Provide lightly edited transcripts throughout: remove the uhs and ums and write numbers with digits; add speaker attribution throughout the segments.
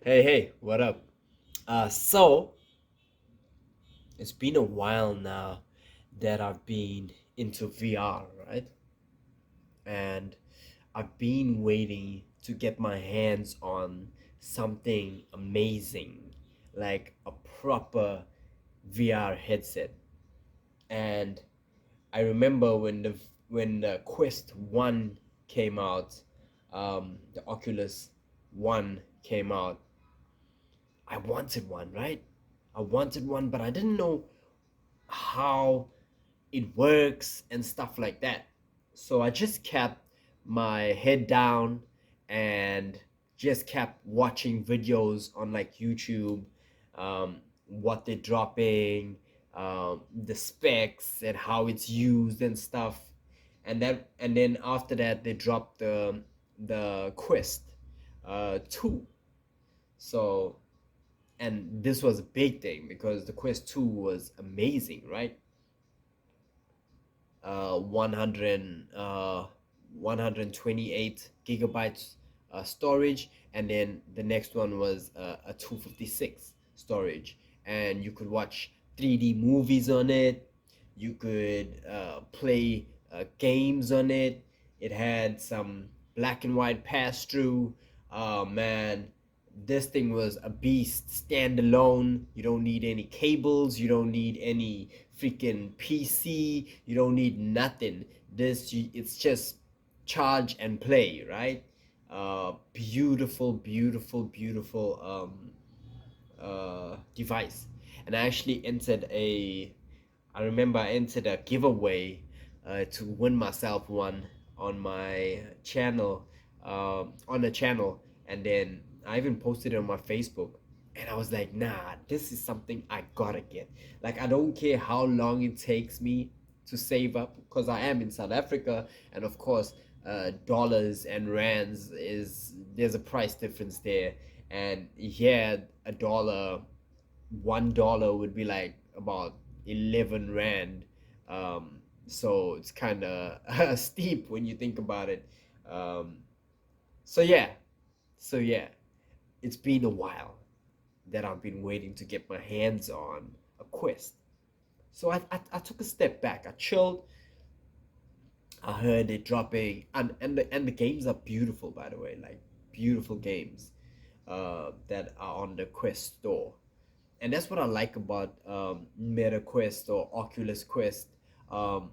Speaker 1: Hey, what up? So it's been a while now that I've been into VR, right? And I've been waiting to get my hands on something amazing, like a proper VR headset. And I remember when the Quest 1 came out, the Oculus 1 came out. I wanted one, right? I wanted one, but I didn't know how it works and stuff like that. So I just kept my head down and just kept watching videos on like YouTube, what they're dropping, the specs and how it's used and stuff. And then after that they dropped the Quest 2. So and this was a big thing because the Quest 2 was amazing, right? 100 128 gigabytes storage, and then the next one was a 256 storage, and you could watch 3D movies on it. You could play games on it. It had some black and white pass through. Man, this thing was a beast standalone. You don't need any cables, you don't need any freaking PC, you don't need nothing. It's just charge and play, right? Beautiful, beautiful, beautiful device. And I remember I entered a giveaway to win myself one on my channel, on a channel, and then I even posted it on my Facebook. And I was like, nah, this is something I gotta get. Like, I don't care how long it takes me to save up, because I am in South Africa, and of course, dollars and rands is there's a price difference there. And here, $1 would be like about 11 rand. So it's kind of steep when you think about it. Um, so yeah, so yeah, it's been a while that I've been waiting to get my hands on a Quest. So I took a step back. I chilled. I heard it dropping, and the games are beautiful, by the way, like beautiful games that are on the Quest store. And that's what I like about Meta Quest or Oculus Quest. Um,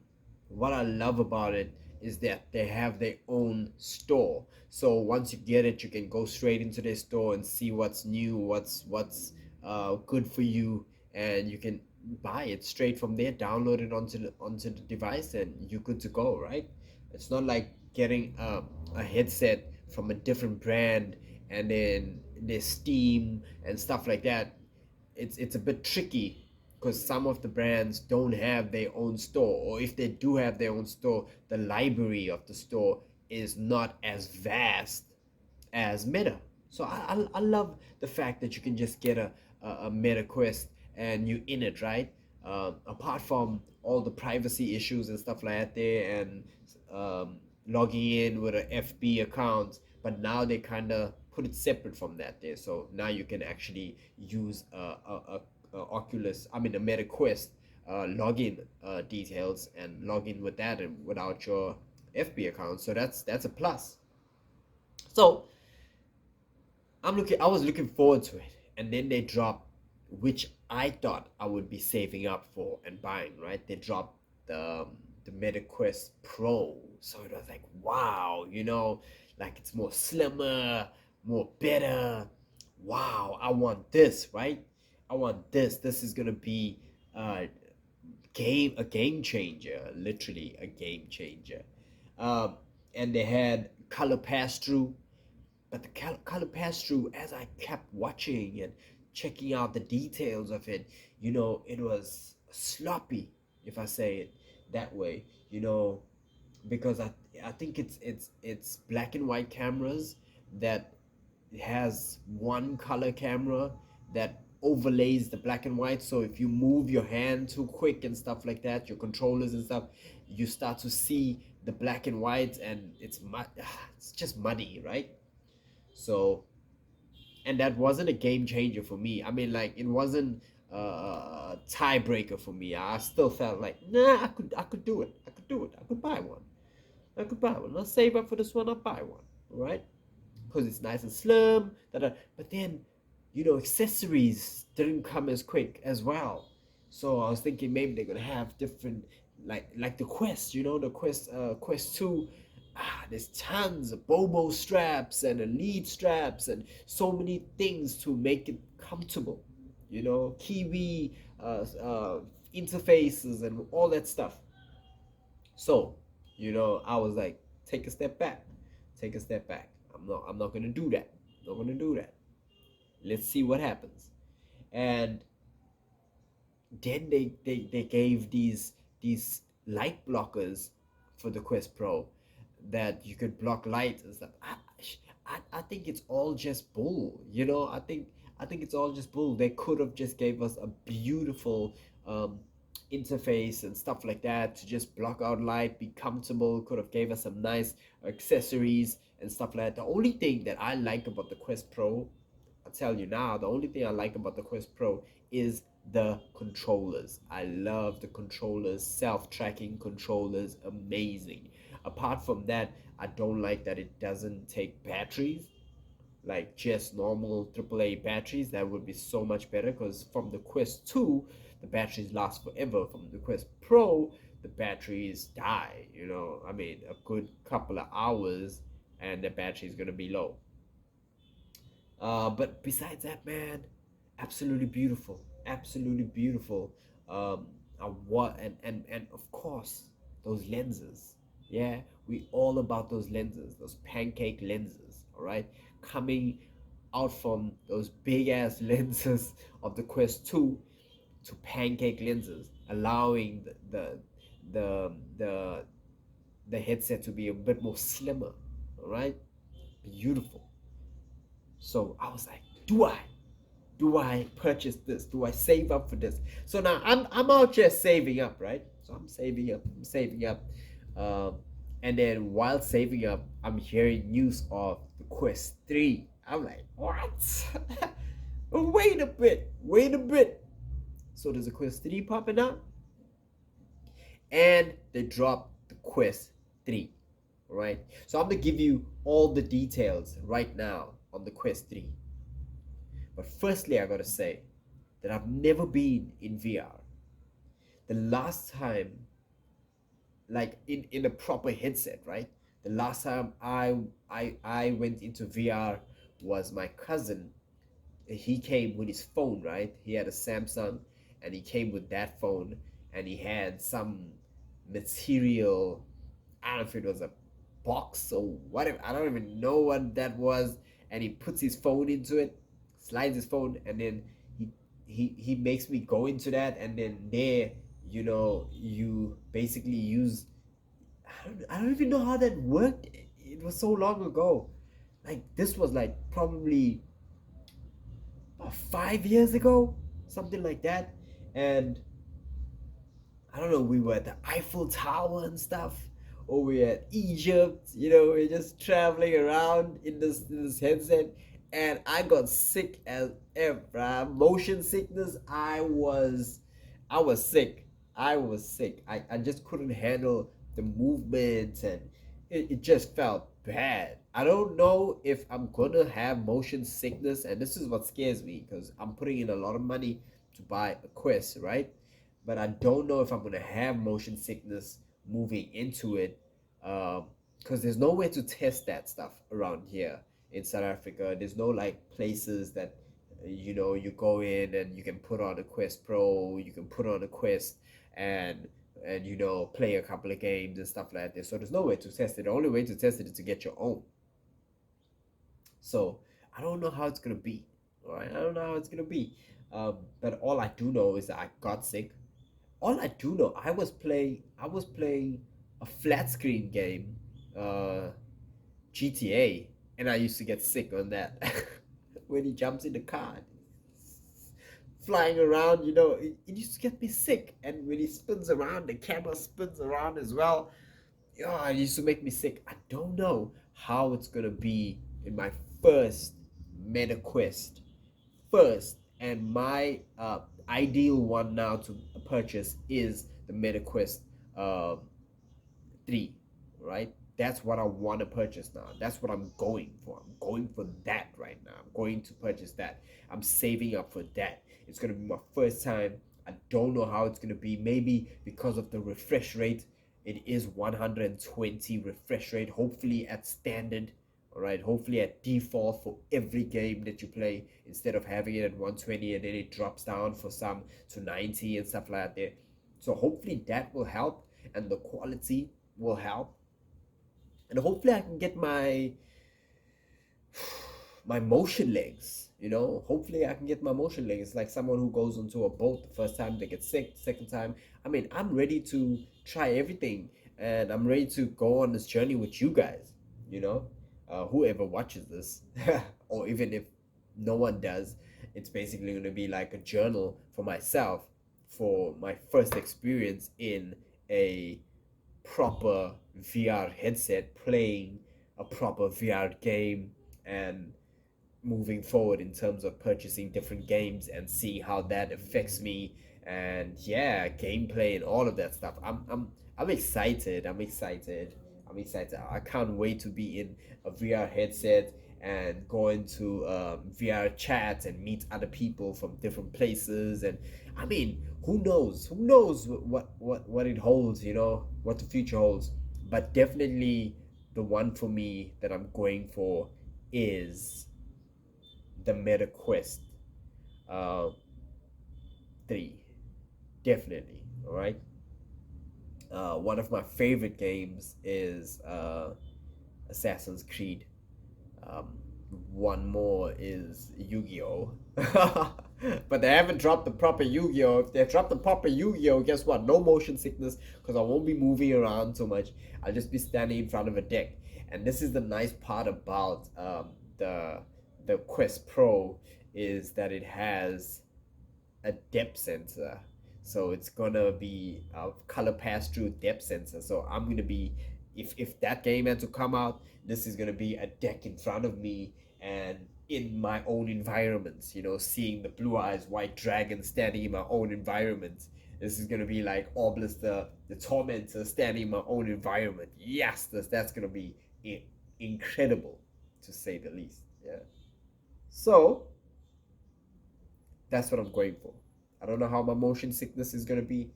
Speaker 1: what I love about it is that they have their own store. So once you get it, you can go straight into their store and see what's new, what's good for you, and you can buy it straight from there, download it onto the device, and you're good to go, right? It's not like getting a headset from a different brand and then there's Steam and stuff like that. It's a bit tricky because some of the brands don't have their own store, or if they do have their own store, the library of the store is not as vast as Meta. So I love the fact that you can just get a Meta Quest and you in it, right? Apart from all the privacy issues and stuff like that there, and logging in with an FB account, but now they kind of put it separate from that there. So now you can actually use a Oculus, I mean a Meta Quest login details and log in with that and without your FB account. So that's a plus. So I was looking forward to it, and then they dropped, which I thought I would be saving up for and buying. Right? They dropped the MetaQuest Pro, so it was like, wow, like it's more slimmer, more better. Wow, I want this, right? I want this. This is gonna be uh, a game changer, literally a game changer. Um, and they had color pass through, but the color pass through, as I kept watching and checking out the details of it, it was sloppy, if I say it that way, because I think it's black and white cameras that has one color camera that overlays the black and white. So if you move your hand too quick and stuff like that, your controllers and stuff, you start to see the black and white, and it's just muddy, right? So, and that wasn't a game changer for me. I mean, like, it wasn't a tiebreaker for me. I still felt like, nah, I could do it. I could do it. I could buy one. I could buy one. I'll save up for this one. I'll buy one. All right, because it's nice and slim. But then, accessories didn't come as quick as well. So I was thinking maybe they're gonna have different, like the Quest. The Quest 2. There's tons of Bobo straps and Elite straps and so many things to make it comfortable. Kiwi interfaces and all that stuff. So, I was like, take a step back. Take a step back. I'm not gonna do that. I'm not gonna do that. Let's see what happens. And then they gave these light blockers for the Quest Pro that you could block light and stuff. I think it's all just bull. I think it's all just bull. They could have just gave us a beautiful interface and stuff like that to just block out light, be comfortable. Could have gave us some nice accessories and stuff like that. The only thing that I like about the Quest Pro, I'll tell you now, the only thing I like about the Quest Pro is the controllers. I love the controllers, self-tracking controllers, amazing. Apart from that, I don't like that it doesn't take batteries, like just normal AAA batteries. That would be so much better, because from the Quest 2, the batteries last forever. From the Quest Pro, the batteries die, I mean, a good couple of hours and the battery is going to be low. But besides that, man, absolutely beautiful, absolutely beautiful. What and of course those lenses. Yeah, we all about those lenses, those pancake lenses. All right, coming out from those big ass lenses of the Quest 2 to pancake lenses, allowing the the the headset to be a bit more slimmer. All right, beautiful. So I was like, do I purchase this? Do I save up for this? So now I'm out just saving up, right? So I'm saving up. Um, and then while saving up, I'm hearing news of the Quest 3. I'm like, what? Wait a bit. So there's a Quest 3 popping up, and they dropped the Quest 3. All right. So I'm gonna give you all the details right now on the Quest 3. But firstly, I gotta say that I've never been in VR. The last time, like in a proper headset, right? The last time I went into VR was my cousin. He came with his phone, right? He had a Samsung, and he came with that phone, and he had some material. I don't know if it was a box or whatever. I don't even know what that was. And he puts his phone into it, slides his phone, and then he makes me go into that, and then there, you basically use. I don't even know how that worked. It was so long ago. Like, this was like probably about 5 years ago, something like that. And I don't know, we were at the Eiffel Tower and stuff, or we were at Egypt, we're just traveling around in this headset, and I got sick as ever. Motion sickness. I was sick. I was sick. I just couldn't handle the movements, and it just felt bad. I don't know if I'm gonna have motion sickness, and this is what scares me, because I'm putting in a lot of money to buy a Quest, right? But I don't know if I'm gonna have motion sickness moving into it, because there's no way to test that stuff around here in South Africa. There's no like places that you go in and you can put on a Quest Pro, you can put on a Quest and play a couple of games and stuff like that. So there's no way to test it. The only way to test it is to get your own. So I don't know how it's gonna be. All right, I don't know how it's gonna be. But all I do know is that I got sick. All I do know, I was playing a flat screen game, uh, GTA, and I used to get sick on that. When he jumps in the car, flying around, it used to get me sick. And when he spins around, the camera spins around as well. Yeah, it used to make me sick. I don't know how it's gonna be in my first MetaQuest first, and my ideal one now to purchase is the MetaQuest uh, 3, right? That's what I want to purchase now. That's what I'm going for. I'm going for that right now. I'm going to purchase that. I'm saving up for that. It's going to be my first time. I don't know how it's going to be. Maybe because of the refresh rate, it is 120 refresh rate, hopefully at standard. All right, hopefully at default for every game that you play, instead of having it at 120 and then it drops down for some to 90 and stuff like that. So hopefully that will help, and the quality will help, and hopefully I can get my motion legs. Hopefully I can get my motion legs, like someone who goes onto a boat the first time, they get sick the second time. I mean, I'm ready to try everything, and I'm ready to go on this journey with you guys. Whoever watches this, or even if no one does, it's basically going to be like a journal for myself, for my first experience in a proper VR headset, playing a proper VR game, and moving forward in terms of purchasing different games and seeing how that affects me, and yeah, gameplay and all of that stuff. I'm excited. I'm excited. I can't wait to be in a VR headset and go into VR chats and meet other people from different places. And I mean, who knows? Who knows what it holds? What the future holds. But definitely, the one for me that I'm going for is the MetaQuest uh, 3. Definitely. All right. One of my favorite games is Assassin's Creed. Um, One more is Yu-Gi-Oh! But they haven't dropped the proper Yu-Gi-Oh! If they dropped the proper Yu-Gi-Oh!, guess what? No motion sickness, because I won't be moving around so much. I'll just be standing in front of a deck. And this is the nice part about the Quest Pro, is that it has a depth sensor. So it's gonna be a color pass through depth sensor. So I'm gonna be, if that game had to come out, this is gonna be a deck in front of me and in my own environments. Seeing the blue eyes white dragon standing in my own environment. This is gonna be like Obelisk the Tormentor standing in my own environment. Yes, that's gonna be incredible, to say the least. Yeah. So that's what I'm going for. I don't know how my motion sickness is gonna be.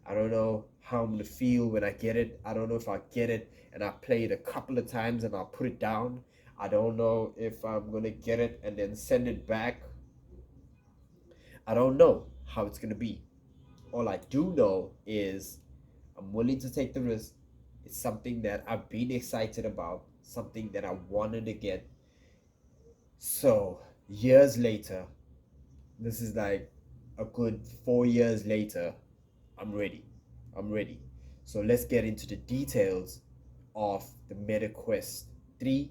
Speaker 1: I don't know how I'm gonna feel when I get it. I don't know if I get it and I play it a couple of times and I'll put it down. I don't know if I'm gonna get it and then send it back. I don't know how it's gonna be. All I do know is I'm willing to take the risk. It's something that I've been excited about, something that I wanted to get. So years later, this is like a good 4 years later, I'm ready. I'm ready. So let's get into the details of the MetaQuest 3.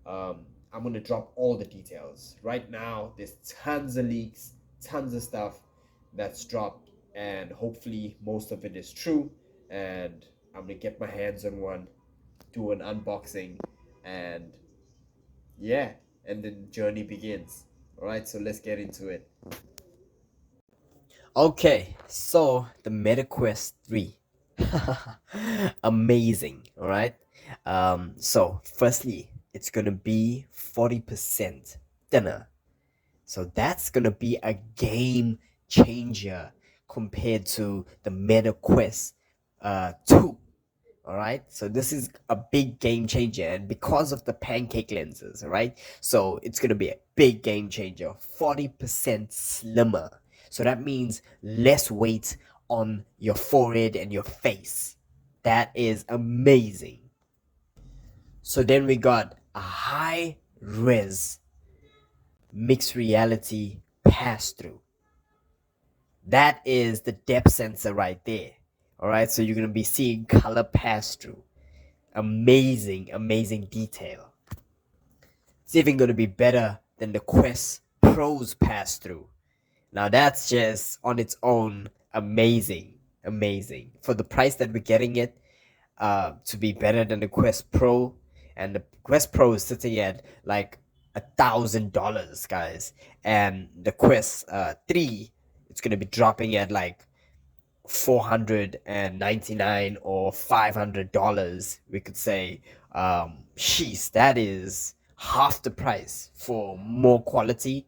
Speaker 1: I'm gonna drop all the details. Right now, there's tons of leaks, tons of stuff that's dropped, and hopefully most of it is true. And I'm gonna get my hands on one, do an unboxing, and yeah, and the journey begins. All right, so let's get into it. Okay, so the MetaQuest 3. Amazing, all right? So firstly, it's gonna be 40% thinner. So that's gonna be a game changer compared to the MetaQuest 2. All right, so this is a big game changer, and because of the pancake lenses, all right, so it's gonna be a big game changer. 40% slimmer, so that means less weight on your forehead and your face. That is amazing. So then we got a high res mixed reality pass through. That is the depth sensor right there. All right, so you're gonna be seeing color pass through. Amazing, amazing detail. It's even gonna be better than the Quest Pro's pass through. Now that's just on its own amazing, amazing. For the price that we're getting it, to be better than the Quest Pro, and the Quest Pro is sitting at like $1,000, guys. And the Quest 3, it's gonna be dropping at like 499 or $500, we could say. Sheesh, that is half the price for more quality.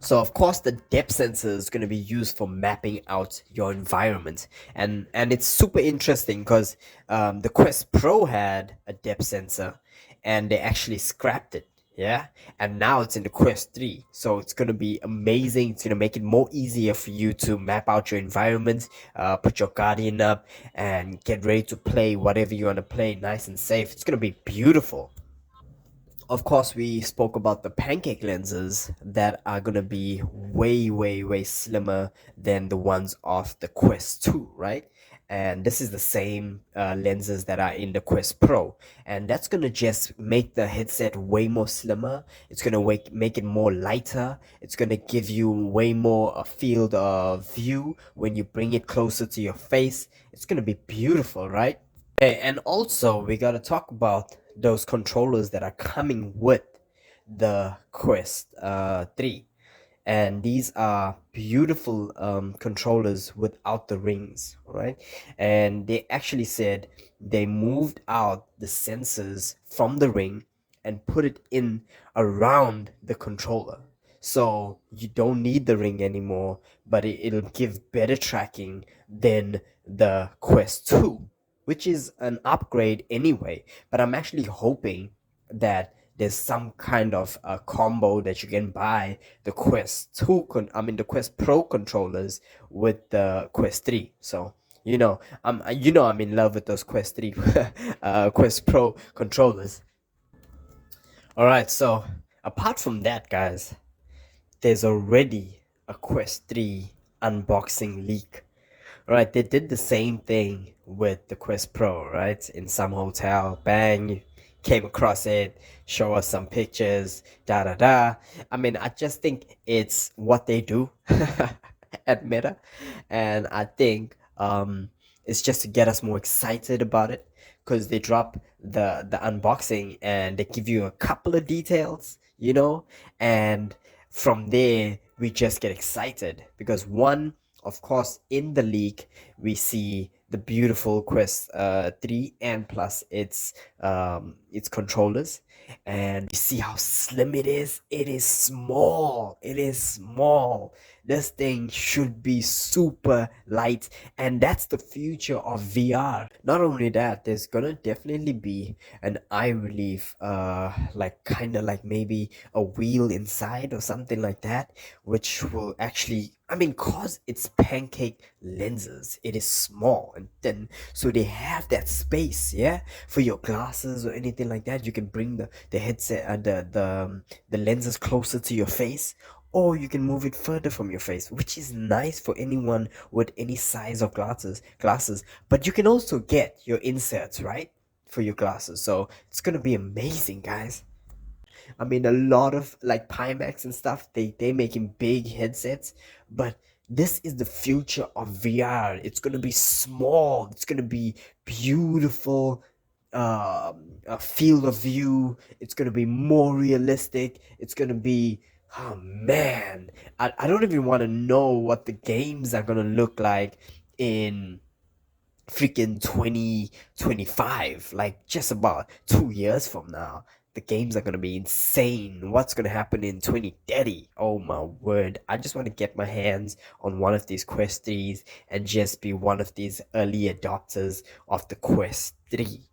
Speaker 1: So of course the depth sensor is going to be used for mapping out your environment, and it's super interesting because the Quest Pro had a depth sensor, and they actually scrapped it. Yeah, and now it's in the Quest 3, so it's going to be amazing. It's going to make it more easier for you to map out your environment, put your Guardian up, and get ready to play whatever you want to play nice and safe. It's going to be beautiful. Of course, we spoke about the pancake lenses that are gonna be way, way, way slimmer than the ones of the Quest 2, right? And this is the same lenses that are in the Quest Pro, and that's gonna just make the headset way more slimmer. It's gonna make it more lighter. It's gonna give you way more a field of view when you bring it closer to your face. It's gonna be beautiful, right? Hey, and also we gotta talk about those controllers that are coming with the Quest 3. And these are beautiful controllers without the rings, right? And they actually said they moved out the sensors from the ring and put it in around the controller. So you don't need the ring anymore, but it'll give better tracking than the Quest 2, which is an upgrade anyway. But I'm actually hoping that there's some kind of a combo that you can buy the Quest 2 the Quest Pro controllers with the Quest 3. So I'm in love with those Quest 3 Quest Pro controllers. All right, so apart from that, guys, there's already a Quest 3 unboxing leak. Right, they did the same thing with the Quest Pro, right? In some hotel, bang, came across it, show us some pictures, da da da. I mean, I just think it's what they do at Meta, and I think it's just to get us more excited about it because they drop the unboxing and they give you a couple of details, and from there we just get excited because one, of course, in the leak we see the beautiful Quest 3 and plus its controllers, and we see how slim it is. It is small. It is small. This thing should be super light, and that's the future of VR. Not only that, there's gonna definitely be an eye relief, like kind of like maybe a wheel inside or something like that, which will actually, I mean, cause it's pancake lenses, it is small and thin, so they have that space, yeah, for your glasses or anything like that. You can bring the headset and the lenses closer to your face, or you can move it further from your face, which is nice for anyone with any size of glasses. But you can also get your inserts, right, for your glasses, so it's gonna be amazing, guys. I mean, a lot of like Pimax and stuff, they making big headsets, but this is the future of VR. It's gonna be small. It's gonna be beautiful. A field of view. It's gonna be more realistic. It's gonna be, oh man, I don't even want to know what the games are gonna look like in freaking 2025, like just about 2 years from now. The games are going to be insane. What's going to happen in 2030? Oh my word, I just want to get my hands on one of these Quest 3s and just be one of these early adopters of the Quest 3.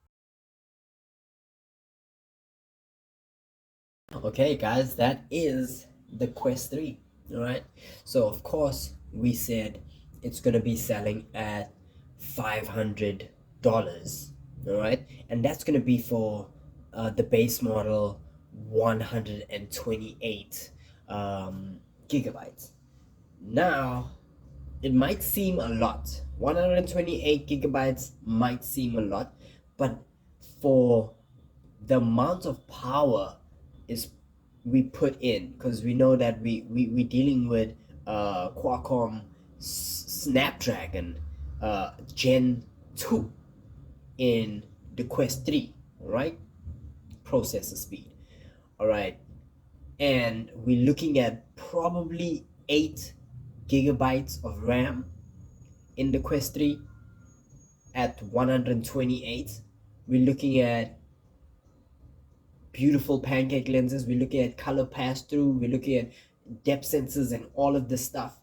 Speaker 1: Okay, guys, that is the Quest 3. All right. So, of course, we said it's going to be selling at $500. All right. And that's going to be for the base model 128 gigabytes. Now, it might seem a lot. 128 gigabytes might seem a lot, but for the amount of power is we put in, because we know that we dealing with Qualcomm Snapdragon Gen 2 in the Quest 3, right? Processor speed. All right, and we're looking at probably 8 GB of RAM in the Quest 3 at 128. We're looking at beautiful pancake lenses. We're looking at color pass through. We're looking at depth sensors and all of this stuff.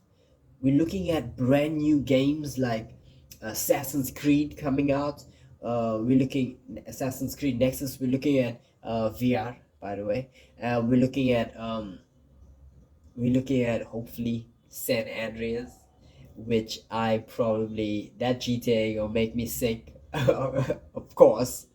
Speaker 1: We're looking at brand new games like Assassin's Creed coming out. We're looking Assassin's Creed Nexus. We're looking at VR, by the way. We're looking at hopefully San Andreas, which I probably that GTA will make me sick. Of course,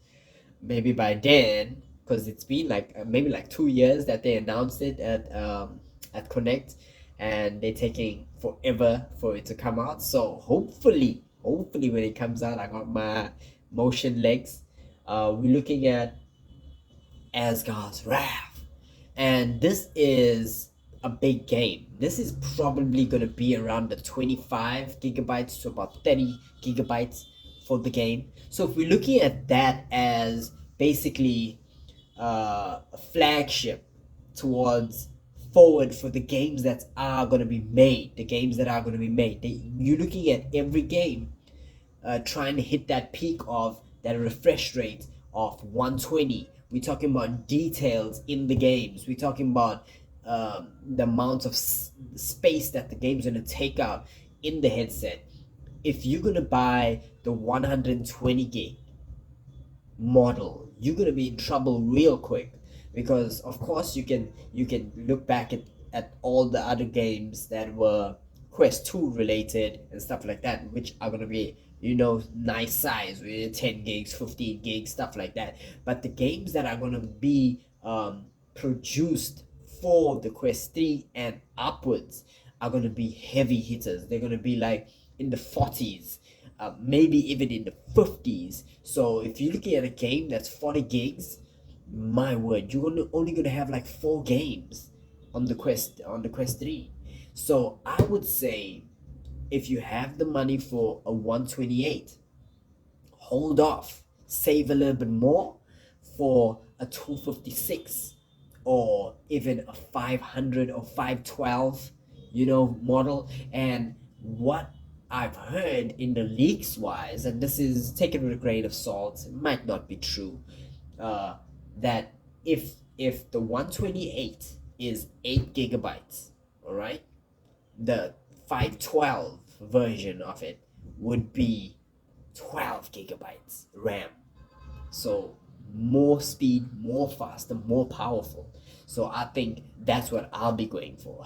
Speaker 1: maybe by then, because it's been like maybe like 2 years that they announced it at Connect, and they're taking forever for it to come out. So hopefully when it comes out, I got my motion legs. We're looking at Asgard's Wrath, and this is a big game. This is probably going to be around the 25 GB to about 30 GB for the game. So if we're looking at that as basically a flagship towards forward for the games that are going to be made, you're looking at every game trying to hit that peak of that refresh rate of 120. We're talking about details in the games. We're talking about the amount of space that the game's going to take out in the headset. If you're going to buy the 120 gig model, you're going to be in trouble real quick, because of course you can look back at all the other games that were Quest 2 related and stuff like that, which are going to be nice size with 10 gigs, 15 gigs, stuff like that. But the games that are going to be produced for the Quest 3 and upwards are going to be heavy hitters. They're going to be like in the 40s, maybe even in the 50s. So if you're looking at a game that's 40 gigs, my word, only gonna have like 4 games on the Quest 3. So I would say, if you have the money for a 128, hold off, save a little bit more for a 256, or even a 500 or 512 model. And what I've heard in the leaks wise, and this is taken with a grain of salt, it might not be true, uh, that if the 128 is 8 GB, all right, the 512 version of it would be 12 GB RAM. So more speed, more faster, more powerful. So I think that's what I'll be going for.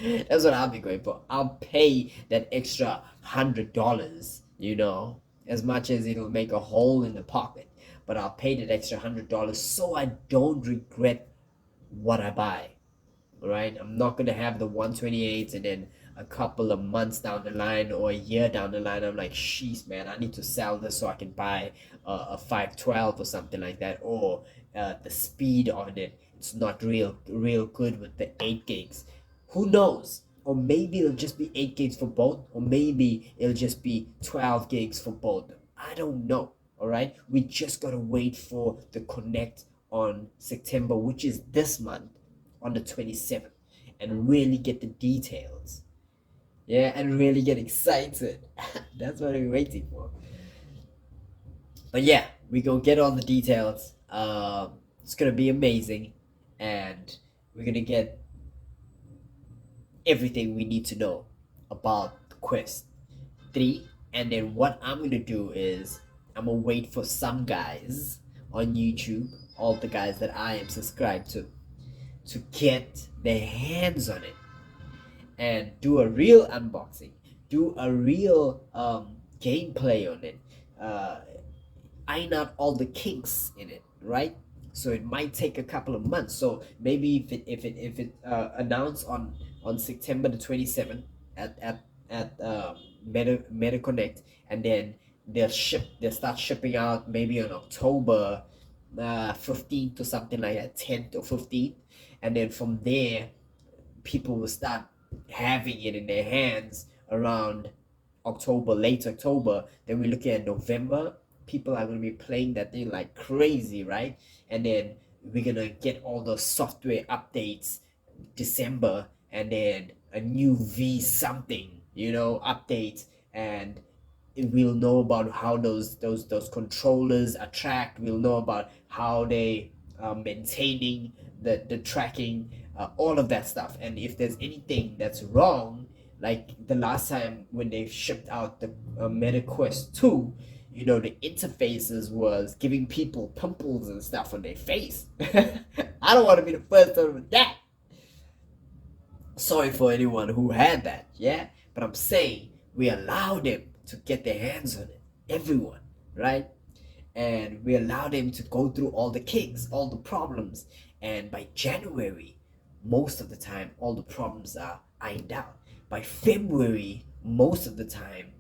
Speaker 1: That's what I'll be going for. I'll pay that extra $100, as much as it'll make a hole in the pocket. But I'll pay that extra $100 so I don't regret what I buy. All right, I'm not gonna have the 128 and then a couple of months down the line or a year down the line, I'm like, sheesh, man, I need to sell this so I can buy a 512 or something like that. Or the speed on it, it's not real good with the 8 gigs. Who knows? Or maybe it'll just be 8 gigs for both, or maybe it'll just be 12 gigs for both. I don't know. All right, we just gotta wait for the Connect on September, which is this month, on the 27th, and really get the details. Yeah, and really get excited. That's what we're waiting for. But yeah, we gonna get all the details. It's gonna be amazing, and we're gonna get everything we need to know about Quest 3. And then what I'm gonna do is I'm gonna wait for some guys on YouTube, all the guys that I am subscribed to get their hands on it and do a real unboxing, do a real gameplay on it, iron out all the kinks in it, right? So it might take a couple of months. So maybe if it announced on September the 27th at Meta Connect, and then they'll start shipping out maybe on October 15th or something like that, 10th or 15th, and then from there people will start having it in their hands around October, late October. Then we're looking at November. People are going to be playing that thing like crazy, right? And then we're gonna get all the software updates December, and then a new V something, update, and we'll know about how those controllers are tracked. We'll know about how they are maintaining the tracking, all of that stuff. And if there's anything that's wrong, like the last time when they shipped out the MetaQuest 2, the interfaces was giving people pimples and stuff on their face. I don't want to be the first one with that. Sorry for anyone who had that, yeah? But I'm saying we allow them to get their hands on it. Everyone, right? And we allow them to go through all the kinks, all the problems. And by January, most of the time, all the problems are ironed out. By February, most of the time,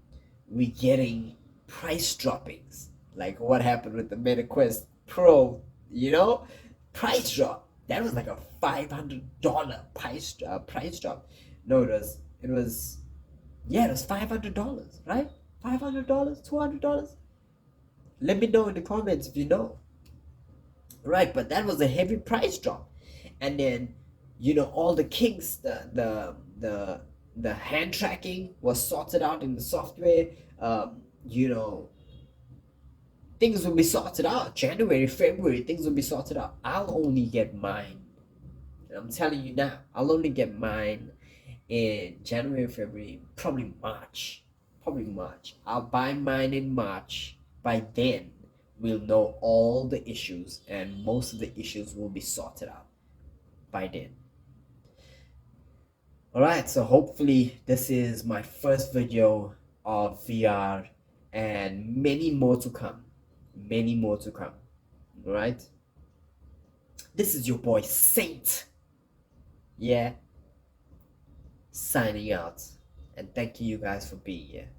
Speaker 1: we're getting price droppings. Like what happened with the MetaQuest Pro, price drop. That was like a $500 price drop. No, it was $500, right? $500, $200. Let me know in the comments if you know. Right, but that was a heavy price drop. And then, all the kinks, the hand tracking was sorted out in the software. Things will be sorted out. January, February, things will be sorted out. I'll only get mine. I'm telling you now, I'll only get mine in January, February, probably March. I'll buy mine in March. By then, we'll know all the issues, and most of the issues will be sorted out by then. Alright, so hopefully this is my first video of VR, and many more to come. Alright? This is your boy Saint. Yeah. Signing out. And thank you guys for being here.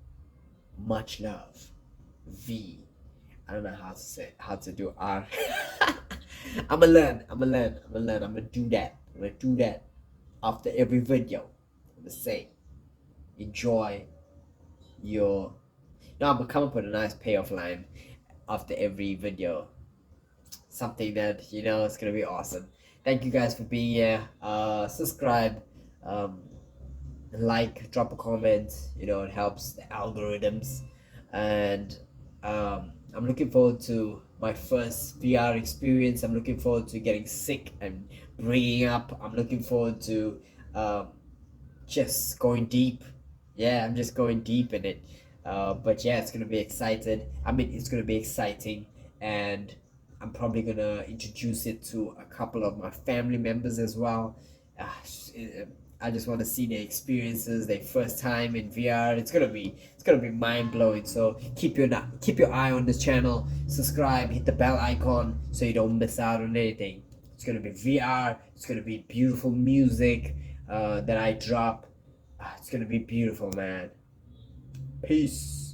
Speaker 1: Much love. V. I don't know how to do R. I'ma learn. I'm gonna do that after every video. I'm gonna say, enjoy your. No, I'm gonna come up with a nice payoff line after every video. Something that it's gonna be awesome. Thank you guys for being here. Subscribe, like, drop a comment. It helps the algorithms, and I'm looking forward to my first VR experience. I'm looking forward to getting sick and bringing up. I'm looking forward to just going deep. Yeah, I'm just going deep in it. But yeah, it's gonna be excited. It's gonna be exciting, and I'm probably gonna introduce it to a couple of my family members as well. I just want to see their experiences, their first time in VR. It's gonna be mind blowing. So keep your eye on this channel. Subscribe, hit the bell icon so you don't miss out on anything. It's gonna be VR. It's gonna be beautiful music that I drop. It's gonna be beautiful, man. Peace.